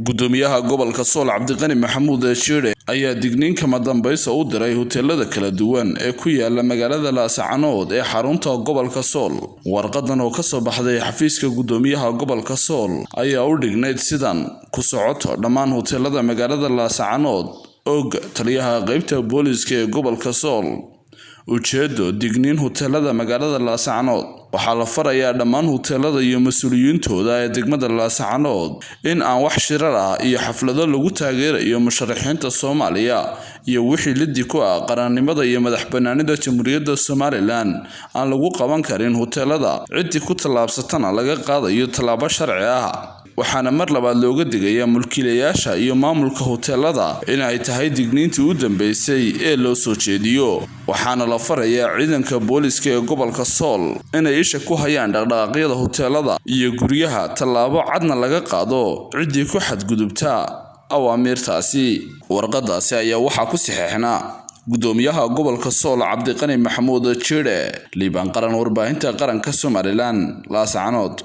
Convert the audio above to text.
gudoomiyaha gobolka Sool Cabdiqani Maxamuud Shiire ayaa digniin kama dambaysa u diray hoteelada kala duwan ee ku yaala magaalada Laascaanood ee xarunta gobolka Sool. Warqadan oo ka soo baxday xafiiska gudoomiyaha gobolka Sool ayaa u dhignayd sidan ku socoto dhammaan hoteelada magaalada Laascaanood og taliyaha qaybta booliska ee gobolka Sool. ujeedo digniin hoteelada magaalada Laascaanood waxaa la farayaa dhammaan hoteelada iyo mas'uuliyiintooda ee degmada Laascaanood in aan wax shirar ah iyo xaflado lagu taageerayo musharaxiinta Soomaaliya iyo wixii liddi ku ah qaranimada iyo madaxbannaanida Jamhuuriyadda Somaliland aan lagu qaban karin hoteelada cidii ku talaabsatana laga qaadayo talaabo sharci ah. waxaana mar labaad looga digayaa mulkiilayaasha iyo maamulka hoteelada in ay tahay digniintii u dambeysay ee loo soo jeediyo. waxaana la farayaa ciidanka booliska ee gobolka Sool inay isha ku hayaan dhaqdhaqaaqyada hoteelada iyo guryaha talaabo cadna laga qaado cidii ku xadgudubta awaamirtaasi. warqadaasi ayaa waxaa ku saxeexnaa gudoomiyaha gobolka Sool Cabdiqani Maxamuud Shiire, Liibaan Qaran, warbaahinta qaranka Somaliland, Laascaanood.